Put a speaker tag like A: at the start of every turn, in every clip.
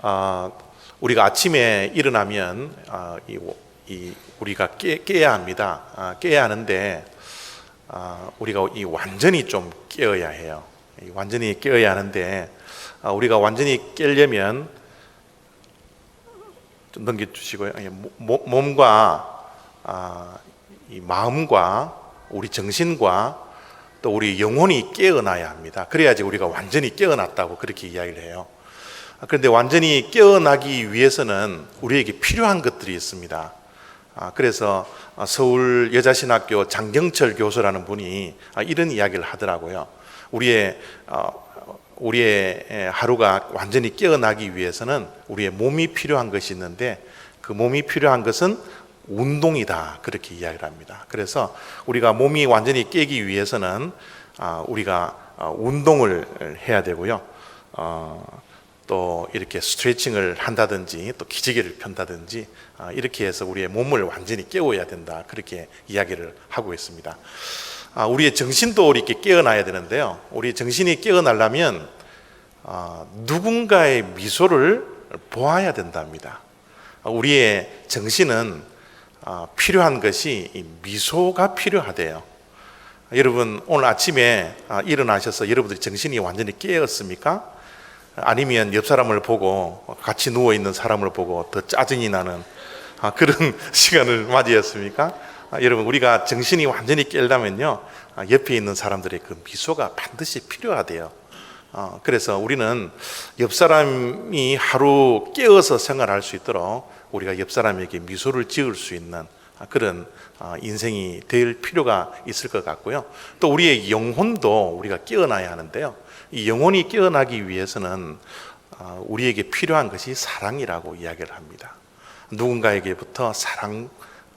A: 아, 우리가 아침에 일어나면 우리가 깨야 합니다. 깨야 하는데 우리가 완전히 좀 깨어야 해요. 완전히 깨어야 하는데 우리가 완전히 깨려면 좀 넘겨주시고요. 몸과 이 마음과 우리 정신과 또 우리 영혼이 깨어나야 합니다. 그래야지 우리가 완전히 깨어났다고 그렇게 이야기를 해요. 그런데 완전히 깨어나기 위해서는 우리에게 필요한 것들이 있습니다. 그래서 서울 여자신학교 장경철 교수라는 분이 이런 이야기를 하더라고요. 우리의 하루가 완전히 깨어나기 위해서는 우리의 몸이 필요한 것이 있는데 그 몸이 필요한 것은 운동이다, 그렇게 이야기를 합니다. 그래서 우리가 몸이 완전히 깨기 위해서는 우리가 운동을 해야 되고요. 또 이렇게 스트레칭을 한다든지 또 기지개를 편다든지 이렇게 해서 우리의 몸을 완전히 깨워야 된다, 그렇게 이야기를 하고 있습니다. 우리의 정신도 이렇게 깨어나야 되는데요. 우리 정신이 깨어나려면 누군가의 미소를 보아야 된답니다. 우리의 정신은 필요한 것이 미소가 필요하대요. 여러분, 오늘 아침에 일어나셔서 여러분들이 정신이 완전히 깨었습니까? 아니면 옆 사람을 보고, 같이 누워있는 사람을 보고 더 짜증이 나는 그런 시간을 맞이했습니까? 여러분, 우리가 정신이 완전히 깨려면요, 옆에 있는 사람들의 그 미소가 반드시 필요하대요. 그래서 우리는 옆 사람이 하루 깨어서 생활할 수 있도록 우리가 옆 사람에게 미소를 지을 수 있는 그런 인생이 될 필요가 있을 것 같고요. 또 우리의 영혼도 우리가 깨어나야 하는데요. 이 영혼이 깨어나기 위해서는 우리에게 필요한 것이 사랑이라고 이야기를 합니다. 누군가에게부터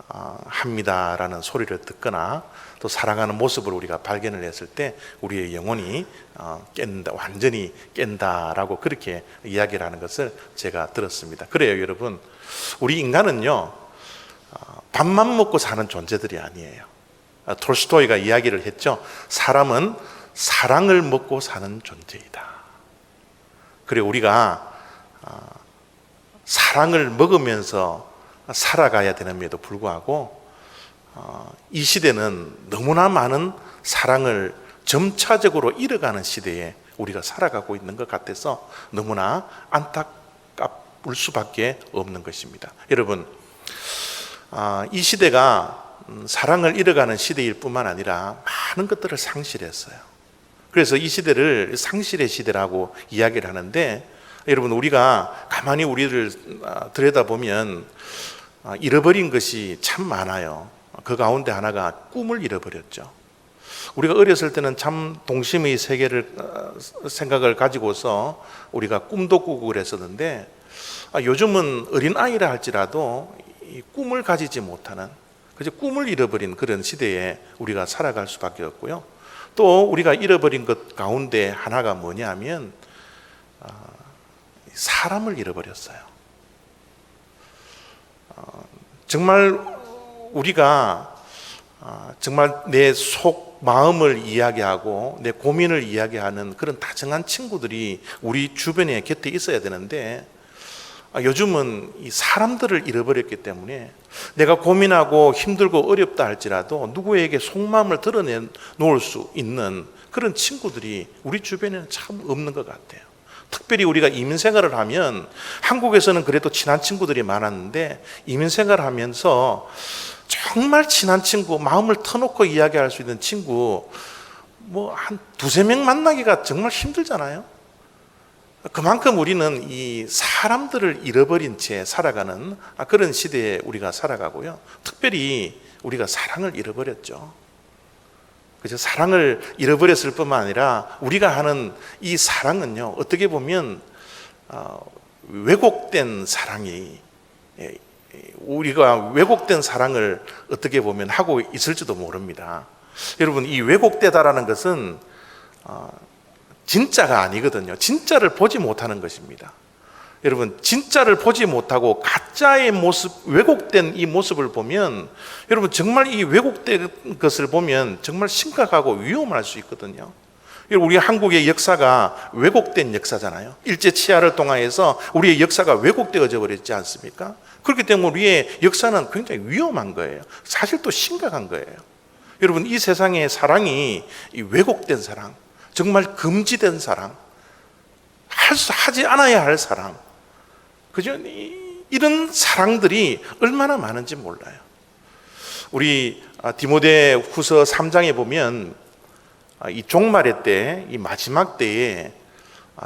A: 사랑합니다라는 소리를 듣거나 또 사랑하는 모습을 우리가 발견을 했을 때 우리의 영혼이 깬다, 완전히 깬다라고 그렇게 이야기를 하는 것을 제가 들었습니다. 그래요, 여러분. 우리 인간은요, 밥만 먹고 사는 존재들이 아니에요. 톨스토이가 이야기를 했죠. 사람은 사랑을 먹고 사는 존재이다. 그래, 우리가 사랑을 먹으면서 살아가야 되는데도 불구하고 이 시대는 너무나 많은 사랑을 점차적으로 잃어가는 시대에 우리가 살아가고 있는 것 같아서 너무나 안타까울 수밖에 없는 것입니다. 여러분, 이 시대가 사랑을 잃어가는 시대일 뿐만 아니라 많은 것들을 상실했어요. 그래서 이 시대를 상실의 시대라고 이야기를 하는데, 여러분, 우리가 가만히 우리를 들여다보면 잃어버린 것이 참 많아요. 그 가운데 하나가 꿈을 잃어버렸죠. 우리가 어렸을 때는 참 동심의 세계를 생각을 가지고서 우리가 꿈도 꾸고 그랬었는데, 요즘은 어린아이라 할지라도 이 꿈을 가지지 못하는, 그저 꿈을 잃어버린 그런 시대에 우리가 살아갈 수밖에 없고요. 또 우리가 잃어버린 것 가운데 하나가 뭐냐 하면 사람을 잃어버렸어요. 정말 우리가 정말 내 속 마음을 이야기하고 내 고민을 이야기하는 그런 다정한 친구들이 우리 주변에 곁에 있어야 되는데, 요즘은 이 사람들을 잃어버렸기 때문에 내가 고민하고 힘들고 어렵다 할지라도 누구에게 속마음을 드러내놓을 수 있는 그런 친구들이 우리 주변에는 참 없는 것 같아요. 특별히 우리가 이민생활을 하면, 한국에서는 그래도 친한 친구들이 많았는데 이민생활을 하면서 정말 친한 친구, 마음을 터놓고 이야기할 수 있는 친구 한 두세 명 만나기가 정말 힘들잖아요. 그만큼 우리는 이 사람들을 잃어버린 채 살아가는 그런 시대에 우리가 살아가고요. 특별히 우리가 사랑을 잃어버렸죠. 그래서 사랑을 잃어버렸을 뿐만 아니라 우리가 하는 이 사랑은요, 어떻게 보면 왜곡된 사랑이, 우리가 왜곡된 사랑을 어떻게 보면 하고 있을지도 모릅니다. 여러분, 이 왜곡되다라는 것은 진짜가 아니거든요. 진짜를 보지 못하는 것입니다. 여러분, 진짜를 보지 못하고 가짜의 모습, 왜곡된 이 모습을 보면, 여러분, 정말 이 왜곡된 것을 보면 정말 심각하고 위험할 수 있거든요. 우리 한국의 역사가 왜곡된 역사잖아요. 일제 치하를 통하여서 우리의 역사가 왜곡되어져 버렸지 않습니까? 그렇기 때문에 우리의 역사는 굉장히 위험한 거예요. 사실 또 심각한 거예요. 여러분, 이 세상의 사랑이 이 왜곡된 사랑, 정말 금지된 사랑, 하지 않아야 할 사랑, 그죠? 이런 사랑들이 얼마나 많은지 몰라요. 우리 디모데 후서 3장에 보면 이 종말의 때, 이 마지막 때에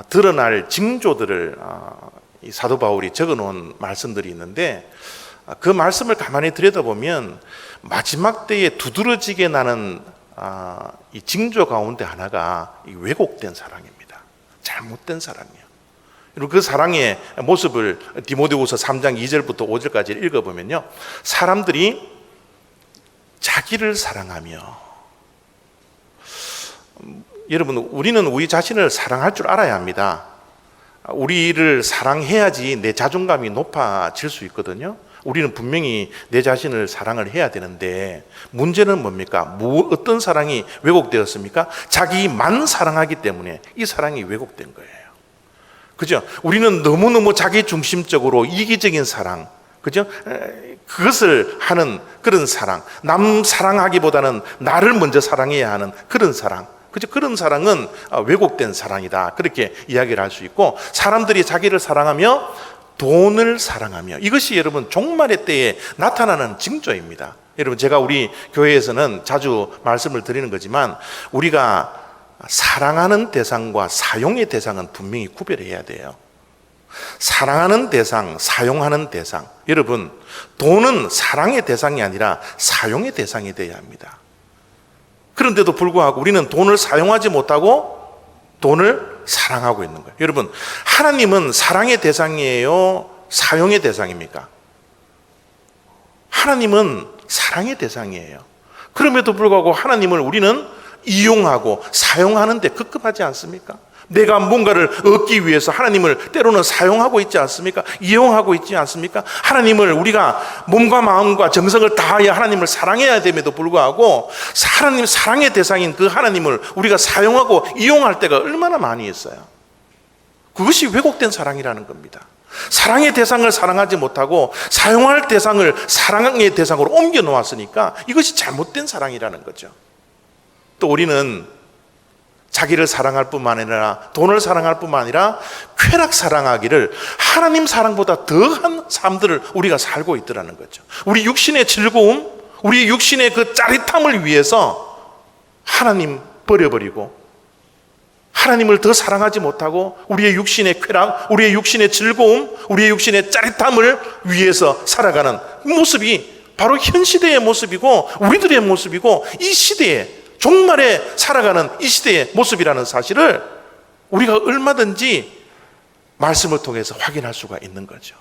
A: 드러날 징조들을 이 사도 바울이 적어 놓은 말씀들이 있는데, 그 말씀을 가만히 들여다보면 마지막 때에 두드러지게 나는 이 징조 가운데 하나가 이 왜곡된 사랑입니다. 잘못된 사랑이에요. 그리고 그 사랑의 모습을 디모데후서 3장 2절부터 5절까지 읽어보면요, 사람들이 자기를 사랑하며, 여러분, 우리는 우리 자신을 사랑할 줄 알아야 합니다. 우리를 사랑해야지 내 자존감이 높아질 수 있거든요. 우리는 분명히 내 자신을 사랑을 해야 되는데, 문제는 뭡니까? 어떤 사랑이 왜곡되었습니까? 자기만 사랑하기 때문에 이 사랑이 왜곡된 거예요. 그죠? 우리는 너무너무 자기 중심적으로 이기적인 사랑, 그죠? 그것을 하는 그런 사랑, 남 사랑하기보다는 나를 먼저 사랑해야 하는 그런 사랑, 그죠? 그런 사랑은 왜곡된 사랑이다, 그렇게 이야기를 할 수 있고, 사람들이 자기를 사랑하며 돈을 사랑하며, 이것이 여러분 종말의 때에 나타나는 징조입니다. 여러분, 제가 우리 교회에서는 자주 말씀을 드리는 거지만, 우리가 사랑하는 대상과 사용의 대상은 분명히 구별해야 돼요. 사랑하는 대상, 사용하는 대상. 여러분, 돈은 사랑의 대상이 아니라 사용의 대상이 되어야 합니다. 그런데도 불구하고 우리는 돈을 사용하지 못하고 돈을 사랑하고 있는 거예요. 여러분, 하나님은 사랑의 대상이에요? 사용의 대상입니까? 하나님은 사랑의 대상이에요. 그럼에도 불구하고 하나님을 우리는 이용하고 사용하는 데 급급하지 않습니까? 내가 뭔가를 얻기 위해서 하나님을 때로는 사용하고 있지 않습니까? 이용하고 있지 않습니까? 하나님을 우리가 몸과 마음과 정성을 다하여 하나님을 사랑해야 됨에도 불구하고 하나님 사랑의 대상인 그 하나님을 우리가 사용하고 이용할 때가 얼마나 많이 있어요. 그것이 왜곡된 사랑이라는 겁니다. 사랑의 대상을 사랑하지 못하고 사용할 대상을 사랑의 대상으로 옮겨 놓았으니까 이것이 잘못된 사랑이라는 거죠. 또 우리는 자기를 사랑할 뿐만 아니라 돈을 사랑할 뿐만 아니라 쾌락 사랑하기를 하나님 사랑보다 더한 삶들을 우리가 살고 있더라는 거죠. 우리 육신의 즐거움, 우리 육신의 그 짜릿함을 위해서 하나님 버려버리고 하나님을 더 사랑하지 못하고 우리의 육신의 쾌락, 우리의 육신의 즐거움, 우리의 육신의 짜릿함을 위해서 살아가는 모습이 바로 현 시대의 모습이고 우리들의 모습이고 이 시대에 종말에 살아가는 이 시대의 모습이라는 사실을 우리가 얼마든지 말씀을 통해서 확인할 수가 있는 거죠.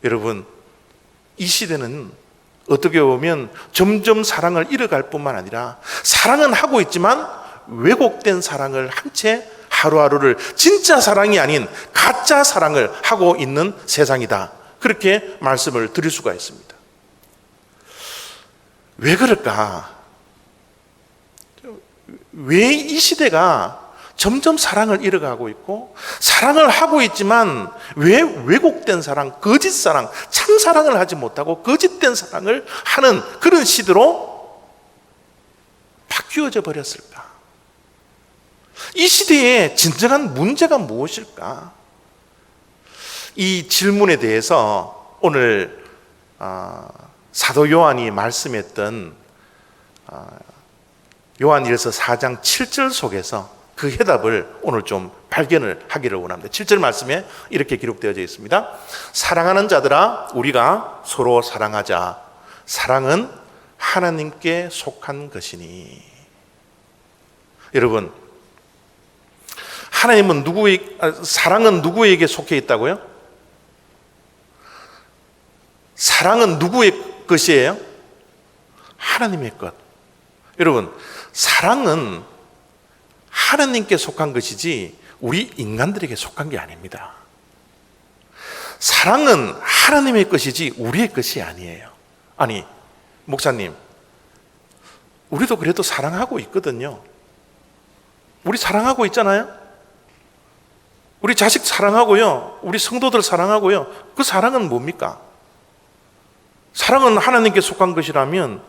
A: 여러분, 이 시대는 어떻게 보면 점점 사랑을 잃어갈 뿐만 아니라 사랑은 하고 있지만 왜곡된 사랑을 한 채 하루하루를 진짜 사랑이 아닌 가짜 사랑을 하고 있는 세상이다, 그렇게 말씀을 드릴 수가 있습니다. 왜 그럴까? 왜 이 시대가 점점 사랑을 잃어가고 있고 사랑을 하고 있지만 왜 왜곡된 사랑, 거짓 사랑, 참 사랑을 하지 못하고 거짓된 사랑을 하는 그런 시대로 바뀌어져 버렸을까? 이 시대의 진정한 문제가 무엇일까? 이 질문에 대해서 오늘 사도 요한이 말씀했던 요한일서 4장 7절 속에서 그 해답을 오늘 좀 발견을 하기를 원합니다. 7절 말씀에 이렇게 기록되어져 있습니다. 사랑하는 자들아, 우리가 서로 사랑하자. 사랑은 하나님께 속한 것이니. 여러분, 하나님은 사랑은 누구에게 속해 있다고요? 사랑은 누구의 것이에요? 하나님의 것. 여러분, 사랑은 하나님께 속한 것이지 우리 인간들에게 속한 게 아닙니다. 사랑은 하나님의 것이지 우리의 것이 아니에요. 아니, 목사님, 우리도 그래도 사랑하고 있거든요. 우리 사랑하고 있잖아요. 우리 자식 사랑하고요. 우리 성도들 사랑하고요. 그 사랑은 뭡니까? 사랑은 하나님께 속한 것이라면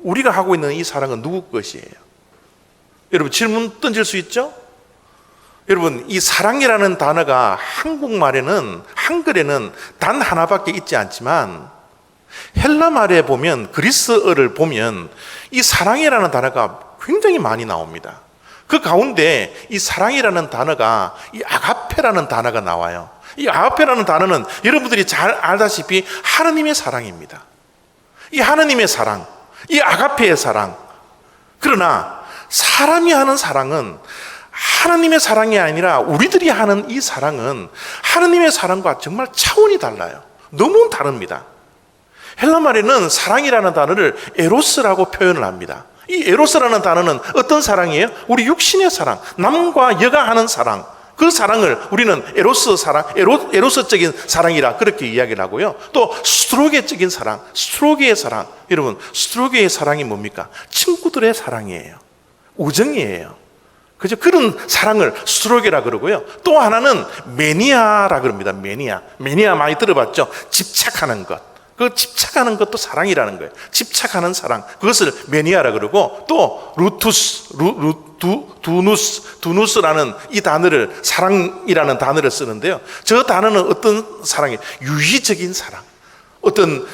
A: 우리가 하고 있는 이 사랑은 누구 것이에요? 여러분 질문 던질 수 있죠? 여러분 이 사랑이라는 단어가 한국말에는 한글에는 단 하나밖에 있지 않지만 헬라말에 보면 그리스어를 보면 이 사랑이라는 단어가 굉장히 많이 나옵니다. 그 가운데 이 사랑이라는 단어가 이 아가페라는 단어가 나와요. 이 아가페라는 단어는 여러분들이 잘 알다시피 하나님의 사랑입니다. 이 하나님의 사랑, 이 아가페의 사랑. 그러나 사람이 하는 사랑은 하나님의 사랑이 아니라 우리들이 하는 이 사랑은 하나님의 사랑과 정말 차원이 달라요. 너무 다릅니다. 헬라말에는 사랑이라는 단어를 에로스라고 표현을 합니다. 이 에로스라는 단어는 어떤 사랑이에요? 우리 육신의 사랑, 남과 여가 하는 사랑. 그 사랑을 우리는 에로스 사랑, 에로스적인 사랑이라 그렇게 이야기를 하고요. 또 스트로게적인 사랑, 스트로게의 사랑. 여러분, 스트로게의 사랑이 뭡니까? 친구들의 사랑이에요. 우정이에요. 그죠? 그런 사랑을 스트로게라 그러고요. 또 하나는 매니아라 그럽니다. 매니아 많이 들어봤죠? 집착하는 것. 그 집착하는 것도 사랑이라는 거예요. 집착하는 사랑. 그것을 매니아라 그러고 또 두누스라는 이 단어를 사랑이라는 단어를 쓰는데요. 저 단어는 어떤 사랑이에요? 유희적인 사랑. 어떤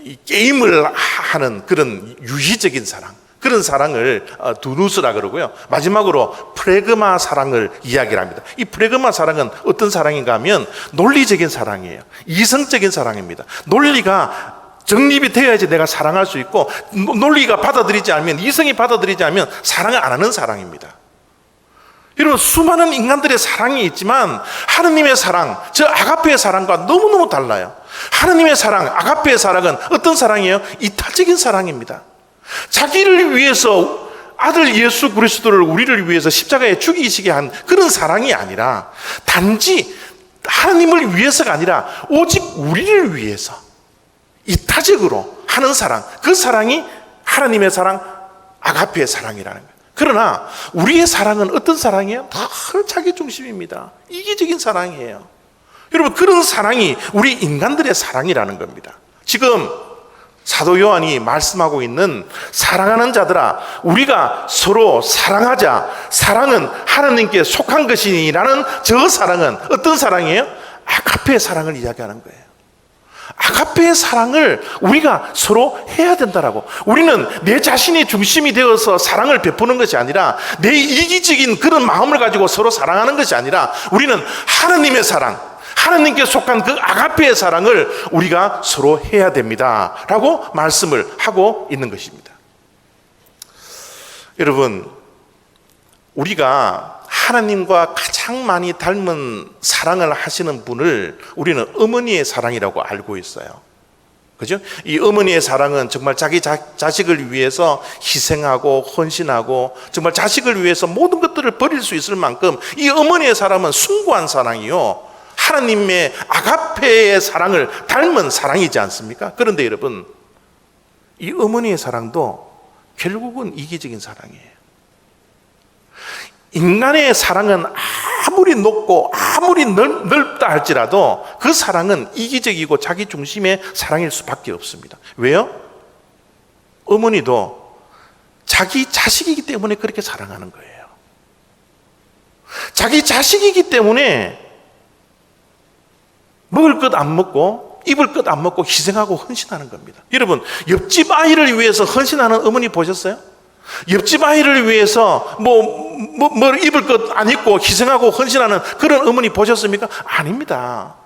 A: 이 게임을 하는 그런 유희적인 사랑. 그런 사랑을 두누스라 그러고요. 마지막으로 프레그마 사랑을 이야기를 합니다. 이 프레그마 사랑은 어떤 사랑인가 하면 논리적인 사랑이에요. 이성적인 사랑입니다. 논리가 정립이 되어야지 내가 사랑할 수 있고 논리가 받아들이지 않으면, 이성이 받아들이지 않으면 사랑을 안 하는 사랑입니다. 여러분, 수많은 인간들의 사랑이 있지만 하나님의 사랑, 저 아가페의 사랑과 너무너무 달라요. 하나님의 사랑, 아가페의 사랑은 어떤 사랑이에요? 이타적인 사랑입니다. 자기를 위해서 아들 예수 그리스도를 우리를 위해서 십자가에 죽이시게 한 그런 사랑이 아니라 단지 하나님을 위해서가 아니라 오직 우리를 위해서 이타적으로 하는 사랑, 그 사랑이 하나님의 사랑, 아가페의 사랑이라는 거예요. 그러나 우리의 사랑은 어떤 사랑이에요? 다 자기 중심입니다. 이기적인 사랑이에요. 여러분, 그런 사랑이 우리 인간들의 사랑이라는 겁니다. 지금 사도 요한이 말씀하고 있는 사랑하는 자들아, 우리가 서로 사랑하자. 사랑은 하나님께 속한 것이라는 저 사랑은 어떤 사랑이에요? 아가페의 사랑을 이야기하는 거예요. 아가페의 사랑을 우리가 서로 해야 된다라고. 우리는 내 자신이 중심이 되어서 사랑을 베푸는 것이 아니라 내 이기적인 그런 마음을 가지고 서로 사랑하는 것이 아니라 우리는 하나님의 사랑, 하나님께 속한 그 아가페의 사랑을 우리가 서로 해야 됩니다 라고 말씀을 하고 있는 것입니다. 여러분, 우리가 하나님과 가장 많이 닮은 사랑을 하시는 분을 우리는 어머니의 사랑이라고 알고 있어요. 그죠? 이 어머니의 사랑은 정말 자기 자식을 위해서 희생하고 헌신하고 정말 자식을 위해서 모든 것들을 버릴 수 있을 만큼 이 어머니의 사랑은 숭고한 사랑이요, 하나님의 아가페의 사랑을 닮은 사랑이지 않습니까? 그런데 여러분, 이 어머니의 사랑도 결국은 이기적인 사랑이에요. 인간의 사랑은 아무리 높고 아무리 넓다 할지라도 그 사랑은 이기적이고 자기 중심의 사랑일 수밖에 없습니다. 왜요? 어머니도 자기 자식이기 때문에 그렇게 사랑하는 거예요. 자기 자식이기 때문에 먹을 것 안 먹고 입을 것 안 먹고 희생하고 헌신하는 겁니다. 여러분, 옆집 아이를 위해서 헌신하는 어머니 보셨어요? 옆집 아이를 위해서 입을 것 안 입고 희생하고 헌신하는 그런 어머니 보셨습니까? 아닙니다.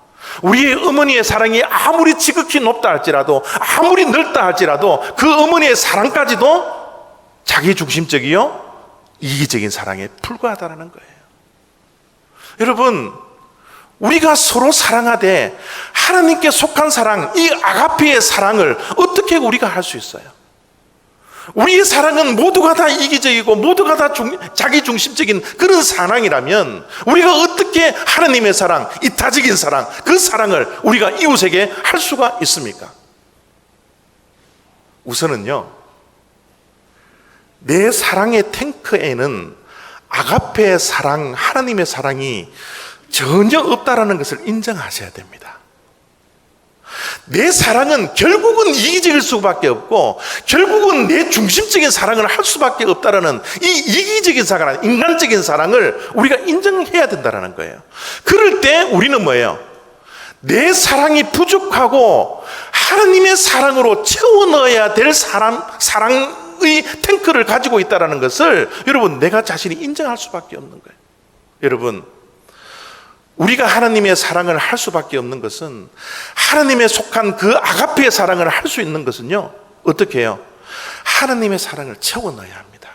A: 우리의 어머니의 사랑이 아무리 지극히 높다 할지라도, 아무리 넓다 할지라도 그 어머니의 사랑까지도 자기 중심적이요 이기적인 사랑에 불과하다는 거예요. 여러분, 우리가 서로 사랑하되 하나님께 속한 사랑, 이 아가페의 사랑을 어떻게 우리가 할 수 있어요? 우리의 사랑은 모두가 다 이기적이고 모두가 다 자기 중심적인 그런 사랑이라면 우리가 어떻게 하나님의 사랑, 이타적인 사랑, 그 사랑을 우리가 이웃에게 할 수가 있습니까? 우선은요, 내 사랑의 탱크에는 아가페의 사랑, 하나님의 사랑이 전혀 없다라는 것을 인정하셔야 됩니다. 내 사랑은 결국은 이기적일 수밖에 없고 결국은 내 중심적인 사랑을 할 수밖에 없다라는 이 이기적인 사랑, 인간적인 사랑을 우리가 인정해야 된다는 거예요. 그럴 때 우리는 뭐예요? 내 사랑이 부족하고 하나님의 사랑으로 채워 넣어야 될 사랑의 탱크를 가지고 있다는 것을 여러분, 내가 자신이 인정할 수밖에 없는 거예요. 여러분, 우리가 하나님의 사랑을 할 수밖에 없는 것은, 하나님에 속한 그 아가페의 사랑을 할 수 있는 것은요, 어떻게 해요? 하나님의 사랑을 채워 넣어야 합니다.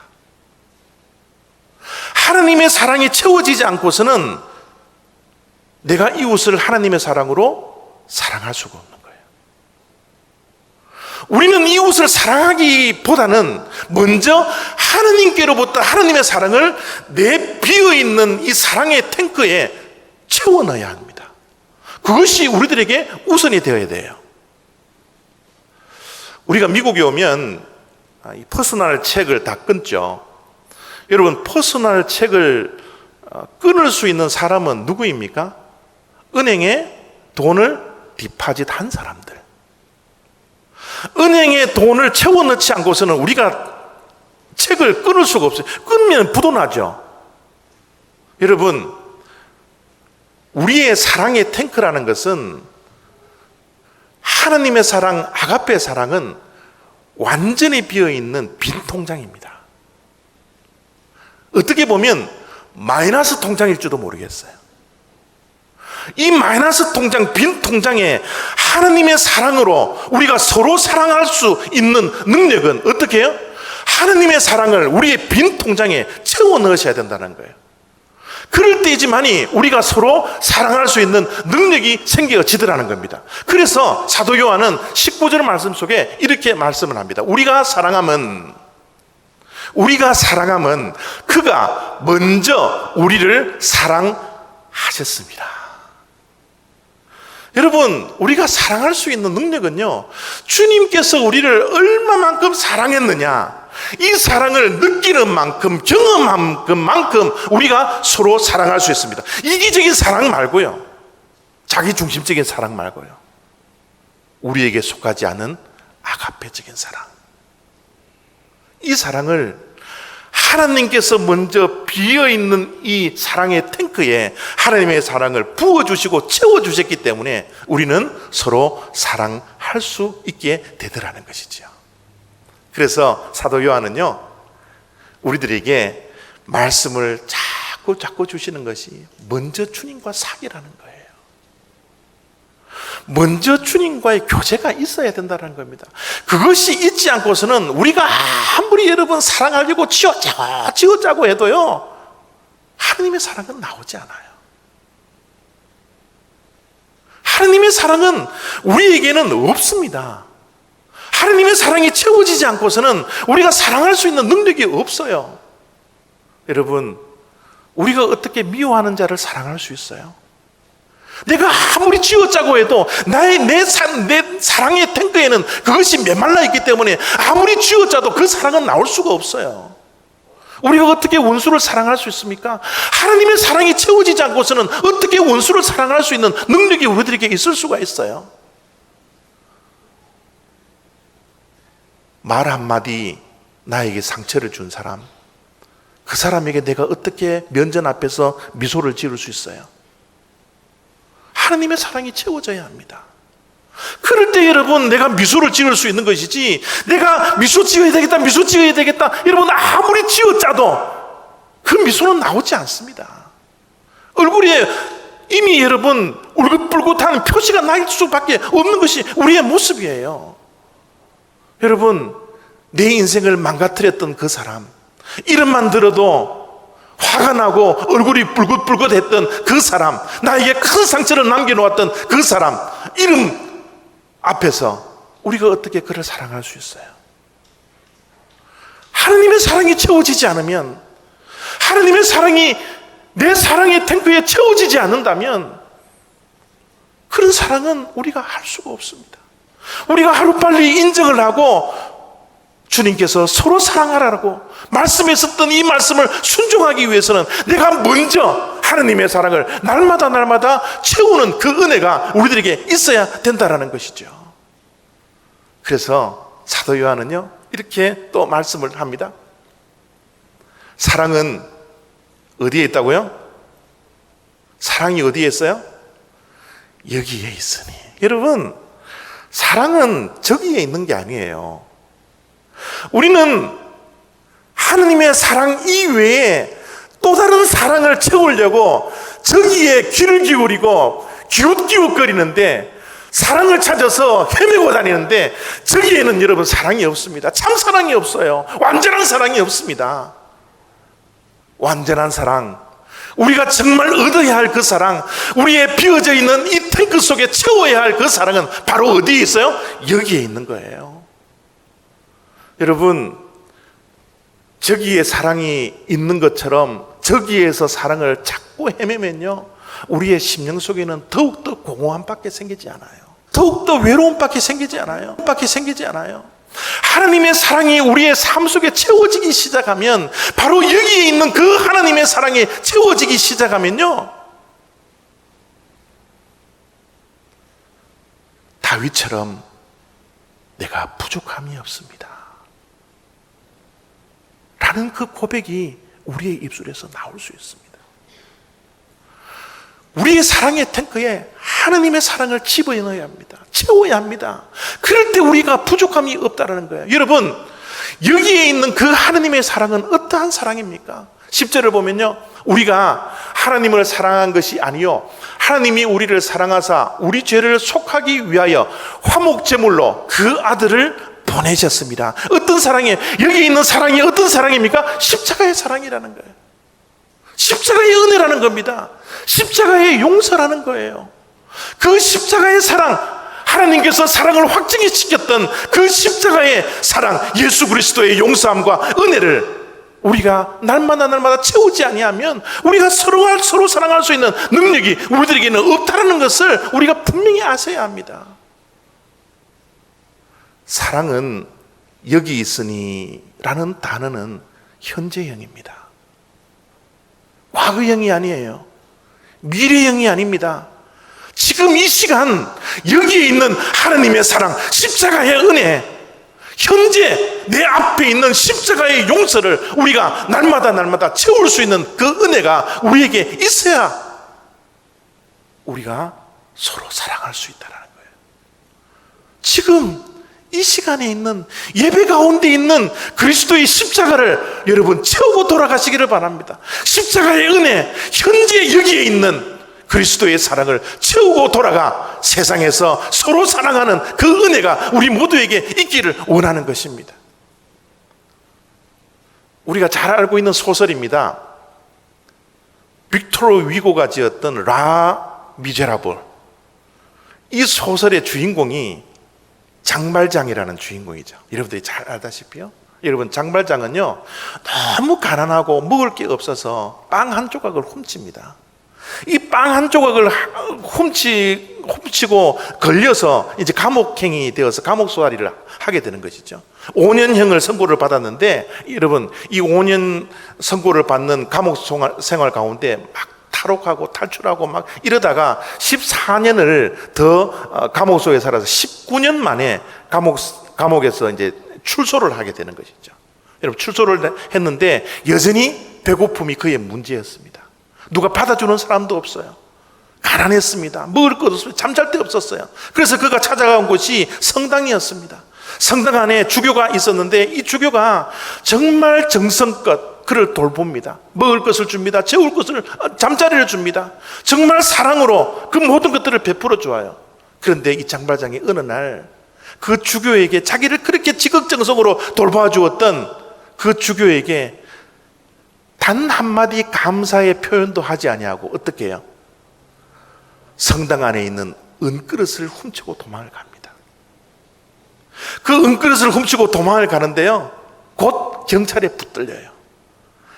A: 하나님의 사랑이 채워지지 않고서는 내가 이웃을 하나님의 사랑으로 사랑할 수가 없는 거예요. 우리는 이웃을 사랑하기보다는 먼저 하나님께로부터 하나님의 사랑을 내 비어있는 이 사랑의 탱크에 채워 넣어야 합니다. 그것이 우리들에게 우선이 되어야 돼요. 우리가 미국에 오면 이 퍼스널 책을 다 끊죠. 여러분, 퍼스널 책을 끊을 수 있는 사람은 누구입니까? 은행에 돈을 디파짓한 사람들. 은행에 돈을 채워 넣지 않고서는 우리가 책을 끊을 수가 없어요. 끊으면 부도나죠. 여러분, 우리의 사랑의 탱크라는 것은, 하나님의 사랑, 아가페의 사랑은 완전히 비어있는 빈 통장입니다. 어떻게 보면 마이너스 통장일지도 모르겠어요. 이 마이너스 통장, 빈 통장에 하나님의 사랑으로 우리가 서로 사랑할 수 있는 능력은 어떻게 해요? 하나님의 사랑을 우리의 빈 통장에 채워 넣으셔야 된다는 거예요. 그럴 때이지만이 우리가 서로 사랑할 수 있는 능력이 생겨지더라는 겁니다. 그래서 사도 요한은 19절 말씀 속에 이렇게 말씀을 합니다. 우리가 사랑함은 그가 먼저 우리를 사랑하셨습니다. 여러분, 우리가 사랑할 수 있는 능력은요, 주님께서 우리를 얼마만큼 사랑했느냐, 이 사랑을 느끼는 만큼, 경험한 만큼 우리가 서로 사랑할 수 있습니다. 이기적인 사랑 말고요, 자기중심적인 사랑 말고요, 우리에게 속하지 않은 아가페적인 사랑, 이 사랑을 하나님께서 먼저 비어있는 이 사랑의 탱크에 하나님의 사랑을 부어주시고 채워주셨기 때문에 우리는 서로 사랑할 수 있게 되더라는 것이죠. 그래서 사도 요한은요, 우리들에게 말씀을 자꾸 주시는 것이 먼저 주님과 사귀라는 거예요. 먼저 주님과의 교제가 있어야 된다는 겁니다. 그것이 있지 않고서는 우리가 아무리 여러분 사랑하려고 지어짜고 해도요, 하나님의 사랑은 나오지 않아요. 하나님의 사랑은 우리에게는 없습니다. 하나님의 사랑이 채워지지 않고서는 우리가 사랑할 수 있는 능력이 없어요. 여러분, 우리가 어떻게 미워하는 자를 사랑할 수 있어요? 내가 아무리 쥐어짜고 해도 내 사랑의 탱크에는 그것이 메말라 있기 때문에 아무리 쥐어짜도 그 사랑은 나올 수가 없어요. 우리가 어떻게 원수를 사랑할 수 있습니까? 하나님의 사랑이 채워지지 않고서는 어떻게 원수를 사랑할 수 있는 능력이 우리들에게 있을 수가 있어요? 말 한마디 나에게 상처를 준 사람, 그 사람에게 내가 어떻게 면전 앞에서 미소를 지을 수 있어요? 하나님의 사랑이 채워져야 합니다. 그럴 때 여러분, 내가 미소를 지을 수 있는 것이지, 내가 미소 지어야 되겠다 여러분 아무리 지어짜도 그 미소는 나오지 않습니다. 얼굴에 이미 여러분 울긋불긋한 표시가 날 수밖에 없는 것이 우리의 모습이에요. 여러분, 내 인생을 망가뜨렸던 그 사람, 이름만 들어도 화가 나고 얼굴이 붉긋붉긋했던 그 사람, 나에게 큰 상처를 남겨놓았던 그 사람 이름 앞에서 우리가 어떻게 그를 사랑할 수 있어요? 하나님의 사랑이 채워지지 않으면, 하나님의 사랑이 내 사랑의 탱크에 채워지지 않는다면 그런 사랑은 우리가 할 수가 없습니다. 우리가 하루빨리 인정을 하고 주님께서 서로 사랑하라고 말씀했었던 이 말씀을 순종하기 위해서는 내가 먼저 하느님의 사랑을 날마다 채우는 그 은혜가 우리들에게 있어야 된다라는 것이죠. 그래서 사도 요한은요 이렇게 또 말씀을 합니다. 사랑은 어디에 있다고요? 사랑이 어디에 있어요? 여기에 있으니. 여러분, 사랑은 저기에 있는 게 아니에요. 우리는 하느님의 사랑 이외에 또 다른 사랑을 채우려고 저기에 귀를 기울이고 기웃기웃거리는데, 사랑을 찾아서 헤매고 다니는데 저기에는 여러분 사랑이 없습니다. 참 사랑이 없어요. 완전한 사랑이 없습니다. 완전한 사랑, 우리가 정말 얻어야 할 그 사랑, 우리의 비어져 있는 이 탱크 속에 채워야 할 그 사랑은 바로 어디에 있어요? 여기에 있는 거예요. 여러분, 저기에 사랑이 있는 것처럼 저기에서 사랑을 찾고 헤매면요 우리의 심령 속에는 더욱더 공허함밖에 생기지 않아요. 더욱더 외로움밖에 생기지 않아요. 하나님의 사랑이 우리의 삶 속에 채워지기 시작하면, 바로 여기에 있는 그 하나님의 사랑이 채워지기 시작하면요 다윗처럼 내가 부족함이 없습니다 라는 그 고백이 우리의 입술에서 나올 수 있습니다. 우리의 사랑의 탱크에 하나님의 사랑을 집어넣어야 합니다. 채워야 합니다. 그럴 때 우리가 부족함이 없다는 거예요. 여러분, 여기에 있는 그 하나님의 사랑은 어떠한 사랑입니까? 10절을 보면요, 우리가 하나님을 사랑한 것이 아니요 하나님이 우리를 사랑하사 우리 죄를 속하기 위하여 화목제물로 그 아들을 보내셨습니다. 어떤 사랑이에요? 여기 있는 사랑이 어떤 사랑입니까? 십자가의 사랑이라는 거예요. 십자가의 은혜라는 겁니다. 십자가의 용서라는 거예요. 그 십자가의 사랑, 하나님께서 사랑을 확증해 시켰던 그 십자가의 사랑, 예수 그리스도의 용서함과 은혜를 우리가 날마다 채우지 아니하면 우리가 서로 사랑할 수 있는 능력이 우리들에게는 없다는 것을 우리가 분명히 아셔야 합니다. 사랑은 여기 있으니 라는 단어는 현재형입니다. 과거형이 아니에요. 미래형이 아닙니다. 지금 이 시간 여기에 있는 하나님의 사랑, 십자가의 은혜, 현재 내 앞에 있는 십자가의 용서를 우리가 날마다 채울 수 있는 그 은혜가 우리에게 있어야 우리가 서로 사랑할 수 있다는 거예요. 지금 이 시간에 있는, 예배 가운데 있는 그리스도의 십자가를 여러분 채우고 돌아가시기를 바랍니다. 십자가의 은혜, 현재 여기에 있는 그리스도의 사랑을 채우고 돌아가 세상에서 서로 사랑하는 그 은혜가 우리 모두에게 있기를 원하는 것입니다. 우리가 잘 알고 있는 소설입니다. 빅토르 위고가 지었던 라 미제라블. 이 소설의 주인공이 장발장이라는 주인공이죠. 여러분들이 잘 알다시피요. 여러분, 장발장은요 너무 가난하고 먹을 게 없어서 빵 한 조각을 훔칩니다. 이 빵 한 조각을 훔치고 걸려서 이제 감옥행이 되어서 감옥수활이를 하게 되는 것이죠. 5년형을 선고를 받았는데, 여러분, 이 5년 선고를 받는 감옥 생활 가운데 막 탈옥하고 탈출하고 막 이러다가 14년을 더 감옥 속에 살아서 19년 만에 감옥에서 이제 출소를 하게 되는 것이죠. 여러분, 출소를 했는데 여전히 배고픔이 그의 문제였습니다. 누가 받아주는 사람도 없어요. 가난했습니다. 먹을 것 없어요. 잠잘 데 없었어요. 그래서 그가 찾아간 곳이 성당이었습니다. 성당 안에 주교가 있었는데 이 주교가 정말 정성껏 그를 돌봅니다. 먹을 것을 줍니다. 재울 것을, 잠자리를 줍니다. 정말 사랑으로 그 모든 것들을 베풀어 주어요. 그런데 이 장발장이 어느 날 그 주교에게, 자기를 그렇게 지극정성으로 돌봐주었던 그 주교에게 단 한마디 감사의 표현도 하지 아니하고 어떻게 해요? 성당 안에 있는 은그릇을 훔치고 도망을 갑니다. 그 은그릇을 훔치고 도망을 가는데요, 곧 경찰에 붙들려요.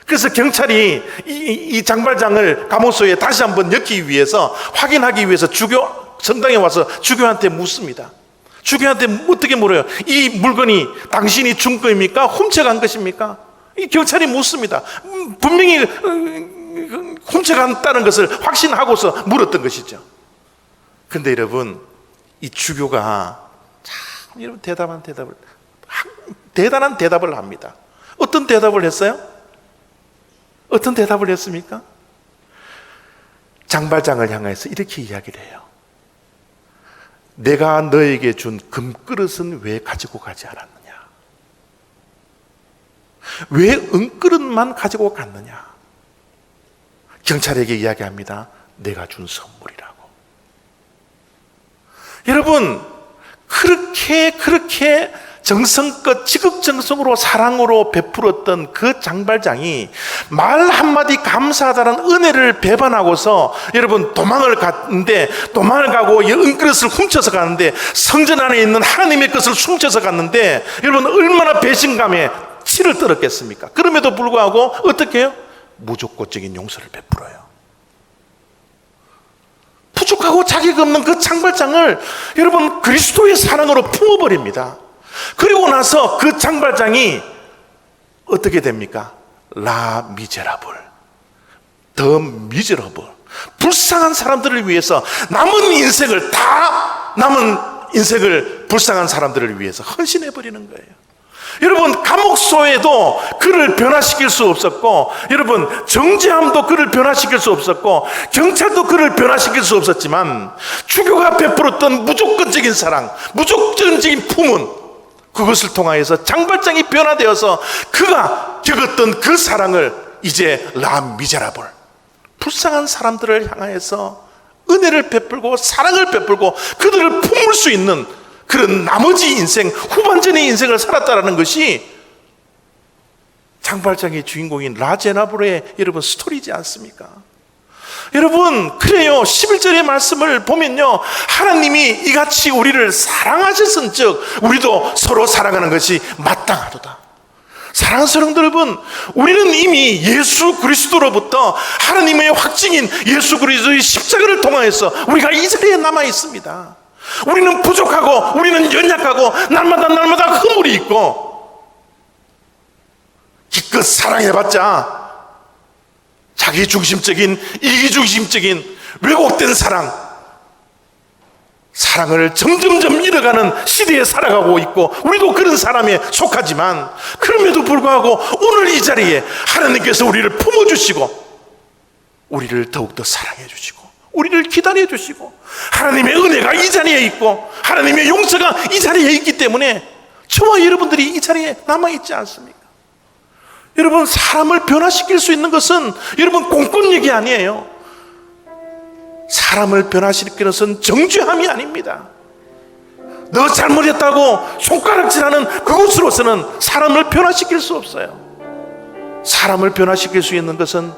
A: 그래서 경찰이 이 장발장을 감옥소에 다시 한번 넣기 위해서, 확인하기 위해서 성당에 와서 주교한테 묻습니다. 주교한테 어떻게 물어요? 이 물건이 당신이 준 거입니까? 훔쳐간 것입니까? 이 경찰이 묻습니다. 분명히 훔쳐간다는 것을 확신하고서 물었던 것이죠. 근데 여러분, 이 주교가 참 여러분 대단한 대답을 합니다. 어떤 대답을 했어요? 어떤 대답을 했습니까? 장발장을 향해서 이렇게 이야기를 해요. 내가 너에게 준 금그릇은 왜 가지고 가지 않았느냐? 왜 은그릇만 가지고 갔느냐? 경찰에게 이야기합니다. 내가 준 선물이라고. 여러분, 그렇게 정성껏 지극정성으로 사랑으로 베풀었던 그 장발장이 말 한마디 감사하다는 은혜를 배반하고서 여러분 도망을 가고 은그릇을 훔쳐서 가는데, 성전 안에 있는 하나님의 것을 훔쳐서 갔는데 여러분 얼마나 배신감에 치를 떨었겠습니까? 그럼에도 불구하고 어떻게 해요? 무조건적인 용서를 베풀어요. 부족하고 자격 없는 그 장발장을 여러분 그리스도의 사랑으로 품어버립니다. 그리고 나서 그 장발장이 어떻게 됩니까? 라 미제라블, 더 미제러블, 불쌍한 사람들을 위해서 남은 인생을 불쌍한 사람들을 위해서 헌신해버리는 거예요. 여러분, 감옥소에도 그를 변화시킬 수 없었고, 여러분 정죄함도 그를 변화시킬 수 없었고, 경찰도 그를 변화시킬 수 없었지만, 주교가 베풀었던 무조건적인 사랑, 무조건적인 품은, 그것을 통하여서 장발장이 변화되어서 그가 겪었던 그 사랑을 이제 라 미제라블, 불쌍한 사람들을 향하여서 은혜를 베풀고 사랑을 베풀고 그들을 품을 수 있는 그런 나머지 인생, 후반전의 인생을 살았다라는 것이 장발장의 주인공인 라제나블의 여러분 스토리지 않습니까? 여러분, 그래요. 11절의 말씀을 보면요, 하나님이 이같이 우리를 사랑하셨은즉 우리도 서로 사랑하는 것이 마땅하도다. 사랑하는 성도 여러분, 우리는 이미 예수 그리스도로부터 하나님의 확증인 예수 그리스도의 십자가를 통하여서 우리가 이 자리에 남아 있습니다. 우리는 부족하고 우리는 연약하고 날마다 허물이 있고, 기껏 사랑해봤자 자기중심적인, 이기중심적인 왜곡된 사랑을 점점점 잃어가는 시대에 살아가고 있고, 우리도 그런 사람에 속하지만, 그럼에도 불구하고 오늘 이 자리에 하나님께서 우리를 품어주시고 우리를 더욱더 사랑해 주시고 우리를 기다려 주시고, 하나님의 은혜가 이 자리에 있고 하나님의 용서가 이 자리에 있기 때문에 저와 여러분들이 이 자리에 남아있지 않습니까? 여러분, 사람을 변화시킬 수 있는 것은 여러분 공권 얘기 아니에요. 사람을 변화시키는 것은 정죄함이 아닙니다. 너 잘못했다고 손가락질하는 그것으로서는 사람을 변화시킬 수 없어요. 사람을 변화시킬 수 있는 것은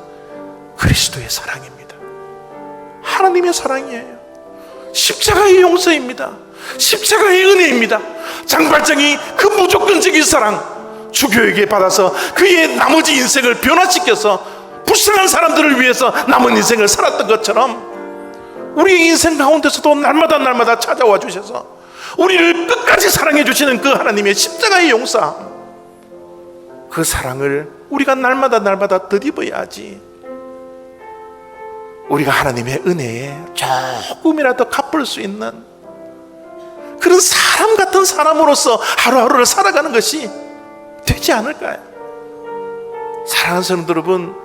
A: 그리스도의 사랑입니다. 하나님의 사랑이에요. 십자가의 용서입니다. 십자가의 은혜입니다. 장발장이 그 무조건적인 사랑, 주교에게 받아서 그의 나머지 인생을 변화시켜서 불쌍한 사람들을 위해서 남은 인생을 살았던 것처럼, 우리의 인생 가운데서도 날마다 찾아와 주셔서 우리를 끝까지 사랑해 주시는 그 하나님의 십자가의 용서, 그 사랑을 우리가 날마다 덧입어야지 우리가 하나님의 은혜에 조금이라도 갚을 수 있는 그런 사람 같은 사람으로서 하루하루를 살아가는 것이 되지 않을까요? 사랑하는 성도 여러분,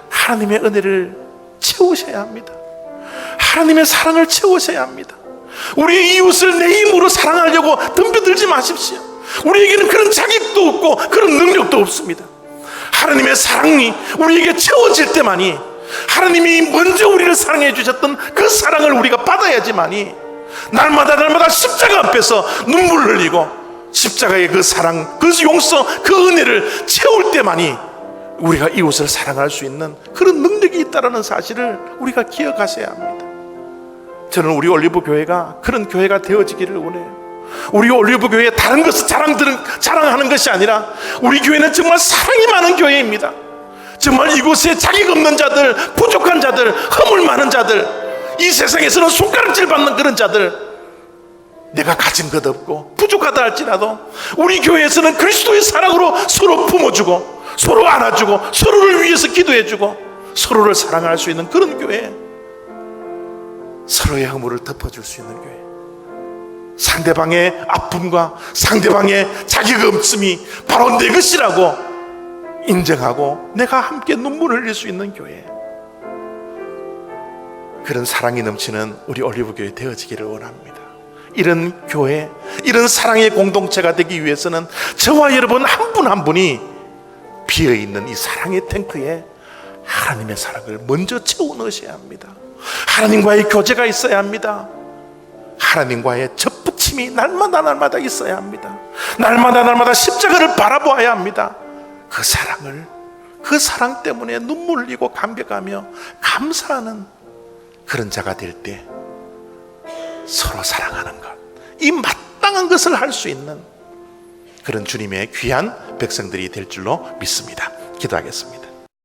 A: 하나님의 은혜를 채우셔야 합니다. 하나님의 사랑을 채우셔야 합니다. 우리의 이웃을 내 힘으로 사랑하려고 덤벼들지 마십시오. 우리에게는 그런 자격도 없고 그런 능력도 없습니다. 하나님의 사랑이 우리에게 채워질 때만이, 하나님이 먼저 우리를 사랑해 주셨던 그 사랑을 우리가 받아야지만이, 날마다 십자가 앞에서 눈물 흘리고 십자가의 그 사랑, 그 용서, 그 은혜를 채울 때만이 우리가 이웃을 사랑할 수 있는 그런 능력이 있다는 사실을 우리가 기억하셔야 합니다. 저는 우리 올리브 교회가 그런 교회가 되어지기를 원해요. 우리 올리브 교회에 다른 것을 자랑하는 것이 아니라, 우리 교회는 정말 사랑이 많은 교회입니다. 정말 이곳에 자격 없는 자들, 부족한 자들, 허물 많은 자들, 이 세상에서는 손가락질 받는 그런 자들, 내가 가진 것 없고 부족하다 할지라도 우리 교회에서는 그리스도의 사랑으로 서로 품어주고 서로 안아주고 서로를 위해서 기도해주고 서로를 사랑할 수 있는 그런 교회, 서로의 허물을 덮어줄 수 있는 교회, 상대방의 아픔과 상대방의 자기가 없음이 바로 내 것이라고 인정하고 내가 함께 눈물을 흘릴 수 있는 교회, 그런 사랑이 넘치는 우리 올리브교회 되어지기를 원합니다. 이런 교회, 이런 사랑의 공동체가 되기 위해서는 저와 여러분 한 분 한 분이 비어있는 이 사랑의 탱크에 하나님의 사랑을 먼저 채워 넣으셔야 합니다. 하나님과의 교제가 있어야 합니다. 하나님과의 접붙임이 날마다 있어야 합니다. 날마다 십자가를 바라보아야 합니다. 그 사랑 때문에 눈물 흘리고 감격하며 감사하는 그런 자가 될 때 서로 사랑하는 것, 이 마땅한 것을 할 수 있는 그런 주님의 귀한 백성들이 될 줄로 믿습니다. 기도하겠습니다.